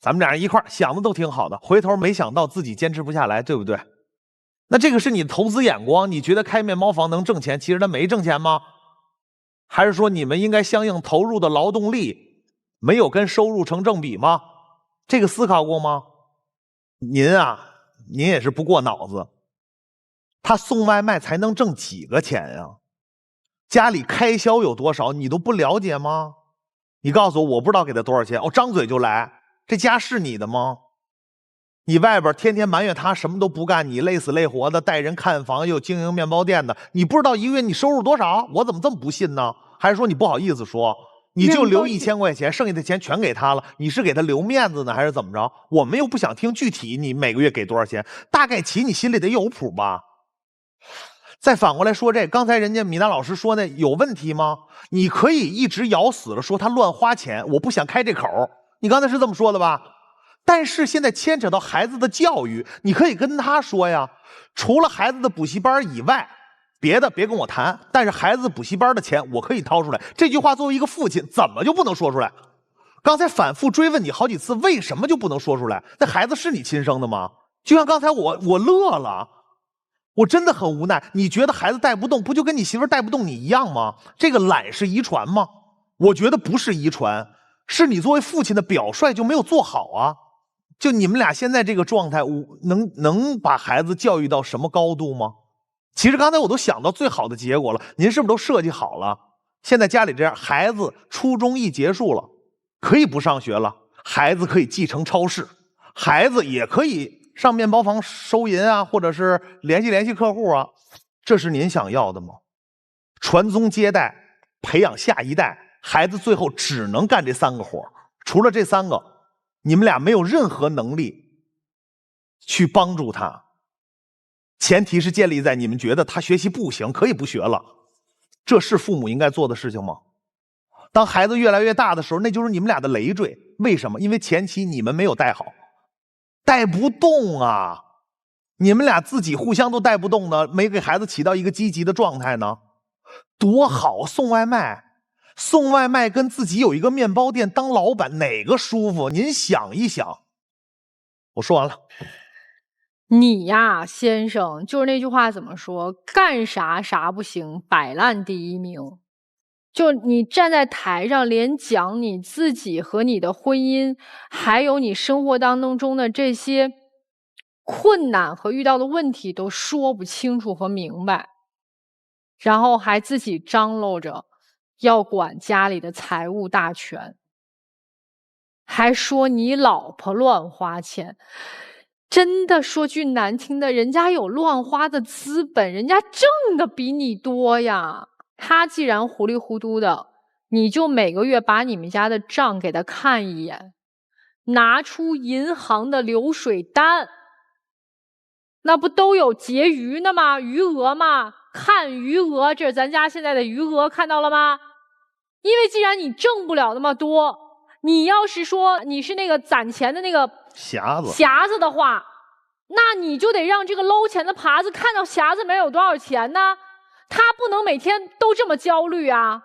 咱们俩人一块儿想的都挺好的，回头没想到自己坚持不下来，对不对？那这个是你的投资眼光，你觉得开面包房能挣钱，其实它没挣钱吗？还是说你们应该相应投入的劳动力没有跟收入成正比吗？这个思考过吗？您也是不过脑子。他送外卖才能挣几个钱呀？家里开销有多少你都不了解吗？你告诉我不知道给他多少钱，张嘴就来，这家是你的吗？你外边天天埋怨他什么都不干，你累死累活的带人看房又经营面包店的，你不知道一个月你收入多少？我怎么这么不信呢？还是说你不好意思说，你就留1000块钱，剩下的钱全给他了，你是给他留面子呢，还是怎么着？我们又不想听具体你每个月给多少钱，大概其你心里得有谱吧。再反过来说，刚才人家米娜老师说那有问题吗？你可以一直咬死了说他乱花钱，我不想开这口，你刚才是这么说的吧？但是现在牵扯到孩子的教育，你可以跟他说呀，除了孩子的补习班以外，别的别跟我谈，但是孩子补习班的钱我可以掏出来。这句话作为一个父亲怎么就不能说出来？刚才反复追问你好几次，为什么就不能说出来？那孩子是你亲生的吗？就像刚才我乐了，我真的很无奈。你觉得孩子带不动，不就跟你媳妇带不动你一样吗？这个懒是遗传吗？我觉得不是遗传，是你作为父亲的表率就没有做好啊。就你们俩现在这个状态，能把孩子教育到什么高度吗？其实刚才我都想到最好的结果了，您是不是都设计好了？现在家里这样，孩子初中一结束了，可以不上学了，孩子可以继承超市，孩子也可以上面包房收银啊，或者是联系客户啊，这是您想要的吗？传宗接代，培养下一代，孩子最后只能干这3个活，除了这3个，你们俩没有任何能力去帮助他。前提是建立在你们觉得他学习不行，可以不学了，这是父母应该做的事情吗？当孩子越来越大的时候，那就是你们俩的累赘。为什么？因为前期你们没有带好，带不动啊！你们俩自己互相都带不动呢，没给孩子起到一个积极的状态呢，多好！送外卖，送外卖跟自己有一个面包店当老板哪个舒服？您想一想。我说完了。你呀，先生，就是那句话怎么说？干啥啥不行，摆烂第一名。就你站在台上，连讲你自己和你的婚姻，还有你生活当中的这些困难和遇到的问题都说不清楚和明白，然后还自己张罗着要管家里的财务大权，还说你老婆乱花钱。真的说句难听的，人家有乱花的资本，人家挣的比你多呀。他既然糊里糊涂的，你就每个月把你们家的账给他看一眼，拿出银行的流水单，那不都有结余呢吗？余额吗？看余额，这是咱家现在的余额，看到了吗？因为既然你挣不了那么多，你要是说你是那个攒钱的那个匣子的话，那你就得让这个搂钱的耙子看到匣子里面有多少钱呢？他不能每天都这么焦虑啊。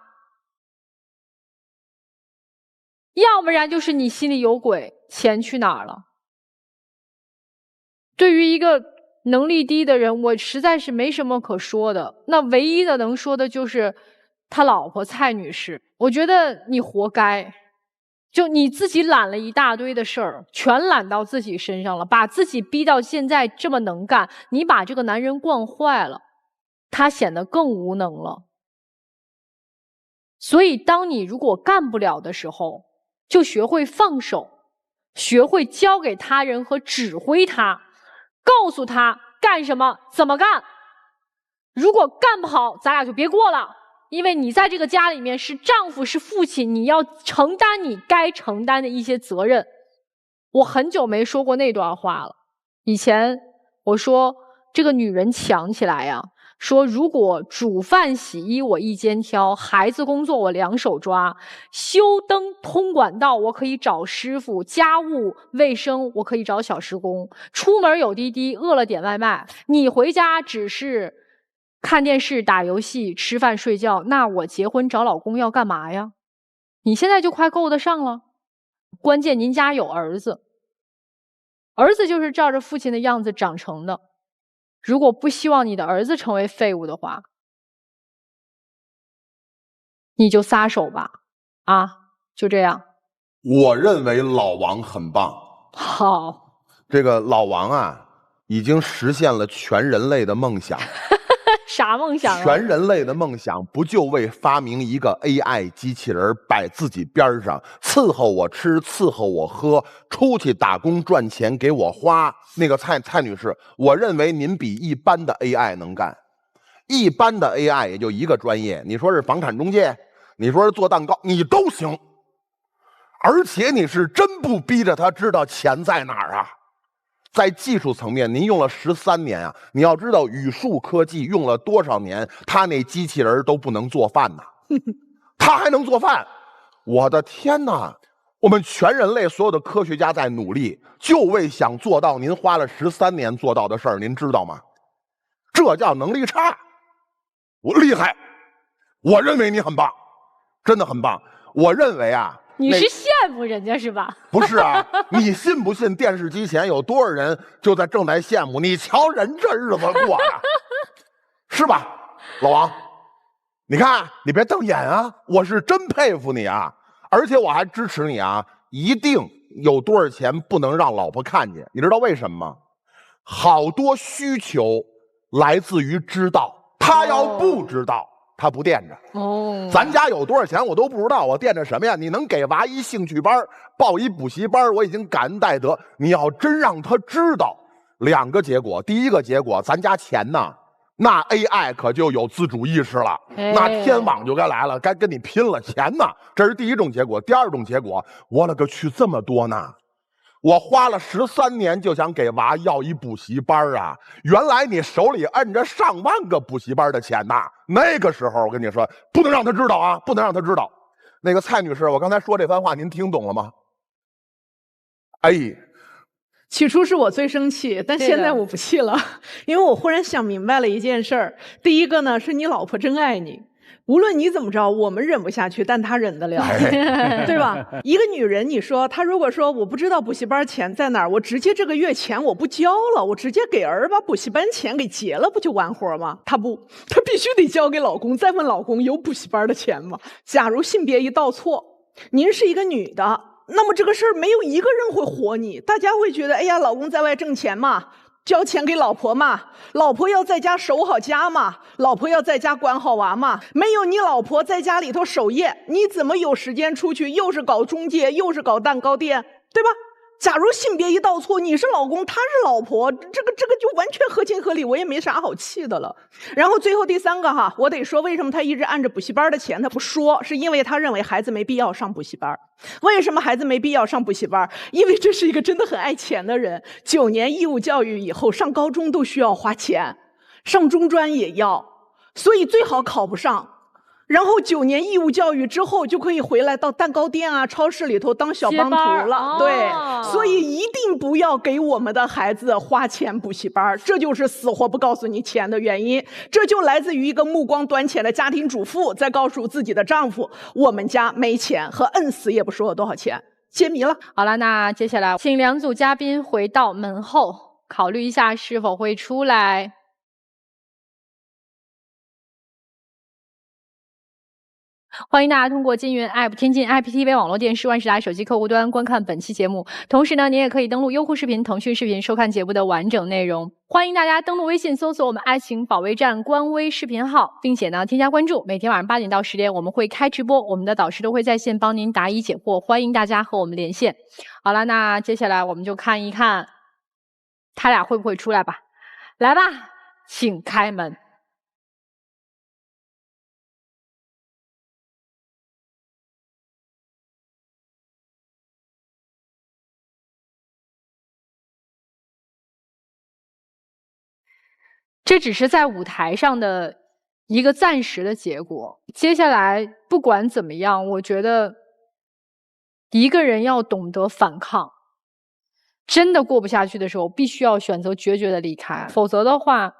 要不然就是你心里有鬼，钱去哪儿了？对于一个能力低的人，我实在是没什么可说的。那唯一的能说的就是他老婆蔡女士，我觉得你活该。就你自己揽了一大堆的事儿，全揽到自己身上了，把自己逼到现在这么能干，你把这个男人惯坏了，他显得更无能了。所以当你如果干不了的时候，就学会放手，学会交给他人和指挥他，告诉他干什么怎么干。如果干不好，咱俩就别过了，因为你在这个家里面是丈夫是父亲，你要承担你该承担的一些责任。我很久没说过那段话了。以前我说这个女人强起来呀，说如果煮饭洗衣我一肩挑，孩子工作我两手抓，修灯通管道我可以找师傅，家务卫生我可以找小时工，出门有滴滴，饿了点外卖，你回家只是看电视打游戏吃饭睡觉，那我结婚找老公要干嘛呀？你现在就快够得上了，关键您家有儿子，儿子就是照着父亲的样子长成的。如果不希望你的儿子成为废物的话，你就撒手吧，啊，就这样。我认为老王很棒。好，这个老王啊，已经实现了全人类的梦想。啥梦想啊？全人类的梦想不就为发明一个 AI 机器人摆自己边上，伺候我吃，伺候我喝，出去打工赚钱给我花。那个蔡女士，我认为您比一般的 AI 能干。一般的 AI 也就一个专业，你说是房产中介，你说是做蛋糕，你都行。而且你是真不逼着他知道钱在哪儿啊。在技术层面，您用了13年啊！你要知道，语数科技用了多少年，他那机器人都不能做饭呢，他还能做饭！我的天哪！我们全人类所有的科学家在努力，就为想做到您花了13年做到的事儿，您知道吗？这叫能力差。我厉害，我认为你很棒，真的很棒。我认为啊。你是羡慕人家是吧？不是啊，你信不信电视机前有多少人就在正在羡慕你？瞧人这日子过的，是吧？老王，你看，你别瞪眼啊！我是真佩服你啊，而且我还支持你啊！一定有多少钱不能让老婆看见，你知道为什么吗？好多需求来自于知道，他要不知道。他不惦着哦，咱家有多少钱我都不知道，我惦着什么呀？你能给娃一兴趣班，报一补习班，我已经感恩戴德。你要真让他知道，2个结果。第一个结果，咱家钱呢，那 AI 可就有自主意识了，那天网就该来了，该跟你拼了。钱呢，这是第一种结果。第二种结果，我勒个去，这么多呢！我花了13年就想给娃要一补习班啊！原来你手里摁着上万个补习班的钱呐！那个时候我跟你说，不能让他知道啊，不能让他知道。那个蔡女士，我刚才说这番话您听懂了吗？哎，起初是我最生气，但现在我不气了，因为我忽然想明白了一件事儿。第一个呢，是你老婆真爱你。无论你怎么着，我们忍不下去，但她忍得了，对吧？一个女人，你说她如果说我不知道补习班钱在哪儿，我直接这个月钱我不交了，我直接给儿把补习班钱给结了，不就完活吗？她不，她必须得交给老公，再问老公有补习班的钱吗？假如性别一倒错，您是一个女的，那么这个事儿没有一个人会活你，大家会觉得，哎呀，老公在外挣钱嘛。交钱给老婆嘛，老婆要在家守好家嘛，老婆要在家管好娃嘛。没有你老婆在家里头守夜，你怎么有时间出去？又是搞中介，又是搞蛋糕店，对吧？假如性别一倒错，你是老公，他是老婆，这个就完全合情合理，我也没啥好气的了。然后最后第三个哈，我得说为什么他一直按着补习班的钱他不说，是因为他认为孩子没必要上补习班。为什么孩子没必要上补习班？因为这是一个真的很爱钱的人，9年义务教育以后上高中都需要花钱，上中专也要，所以最好考不上。然后9年义务教育之后就可以回来到蛋糕店啊、超市里头当小帮徒了。对，所以一定不要给我们的孩子花钱补习班，这就是死活不告诉你钱的原因。这就来自于一个目光短浅的家庭主妇在告诉自己的丈夫，我们家没钱，和摁死也不说有多少钱。揭谜了。好了，那接下来请2组嘉宾回到门后，考虑一下是否会出来。欢迎大家通过金云 App、天津 IPTV 网络电视、万事达手机客户端观看本期节目。同时呢，您也可以登录优酷视频、腾讯视频收看节目的完整内容。欢迎大家登录微信搜索我们爱情保卫战官微视频号，并且呢添加关注。每天晚上8点到10点我们会开直播，我们的导师都会在线帮您答疑解惑，欢迎大家和我们连线。好了，那接下来我们就看一看他俩会不会出来吧。来吧，请开门。这只是在舞台上的一个暂时的结果。接下来不管怎么样，我觉得一个人要懂得反抗。真的过不下去的时候，必须要选择决绝的离开，否则的话，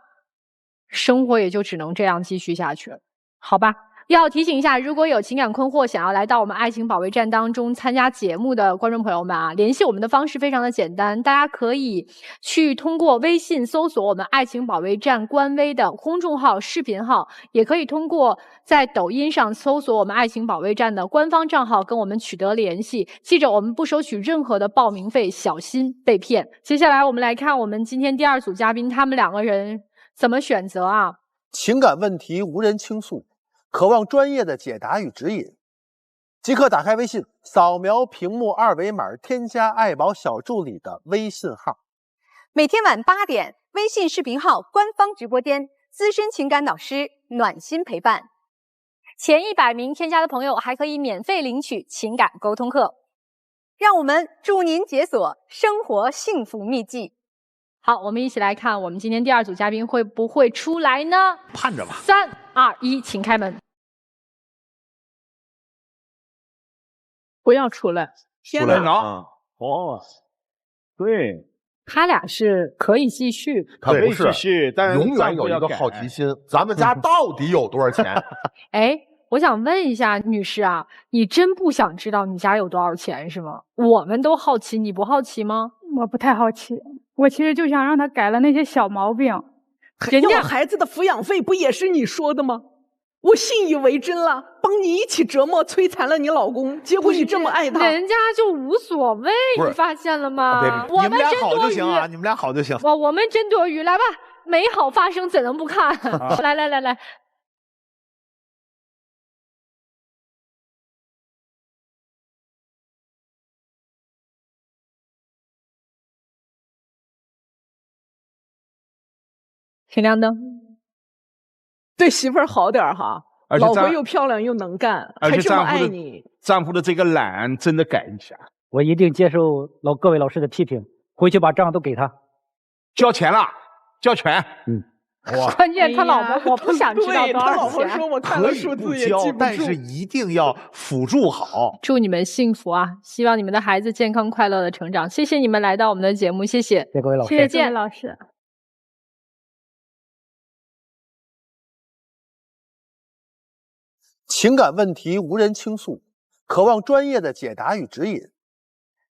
生活也就只能这样继续下去了，好吧？要提醒一下，如果有情感困惑想要来到我们爱情保卫战当中参加节目的观众朋友们啊，联系我们的方式非常的简单，大家可以去通过微信搜索我们爱情保卫战官微的公众号、视频号，也可以通过在抖音上搜索我们爱情保卫战的官方账号跟我们取得联系。记着，我们不收取任何的报名费，小心被骗。接下来我们来看我们今天第2组嘉宾，他们2个人怎么选择啊？情感问题无人倾诉，渴望专业的解答与指引，即刻打开微信，扫描屏幕2维码，添加爱宝小助理的微信号。每天晚8点，微信视频号官方直播间，资深情感导师暖心陪伴。前100名添加的朋友还可以免费领取情感沟通课。让我们助您解锁生活幸福秘籍。好，我们一起来看我们今天第2组嘉宾会不会出来呢？盼着吧。3、2、1，请开门。不要出来！天哪！哦，对，他俩是可以继续，可以继续，但永远有一个好奇心，咱们家到底有多少钱？哎，我想问一下女士啊，你真不想知道你家有多少钱是吗？我们都好奇，你不好奇吗？我不太好奇，我其实就想让他改了那些小毛病。人家孩子的抚养费不也是你说的吗？我信以为真了，帮你一起折磨摧残了你老公，结果你这么爱他，人家就无所谓，你发现了吗？我们俩好真多余就行啊，你们俩好就行。我们真多余，来吧，美好发生怎能不看？来，请亮灯。对媳妇儿好点哈，老婆又漂亮又能干，还这么爱你。丈夫的这个懒真的改一下。我一定接受各位老师的批评，回去把账都给他。交钱了，交全。关键他老婆我不想知道多少钱。我看了数字也记不住，但是一定要辅助好。祝你们幸福啊！希望你们的孩子健康快乐的成长。谢谢你们来到我们的节目，谢谢。谢谢各位老师。谢谢见老师。情感问题无人倾诉，渴望专业的解答与指引，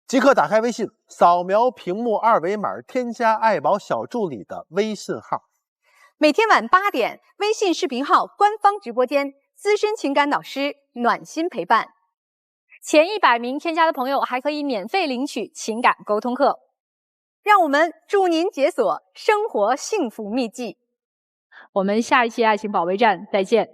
即刻打开微信，扫描屏幕二维码，添加爱宝小助理的微信号。每天晚8点，微信视频号官方直播间，资深情感导师暖心陪伴。前100名添加的朋友还可以免费领取情感沟通课。让我们助您解锁生活幸福秘籍。我们下一期爱情保卫战再见。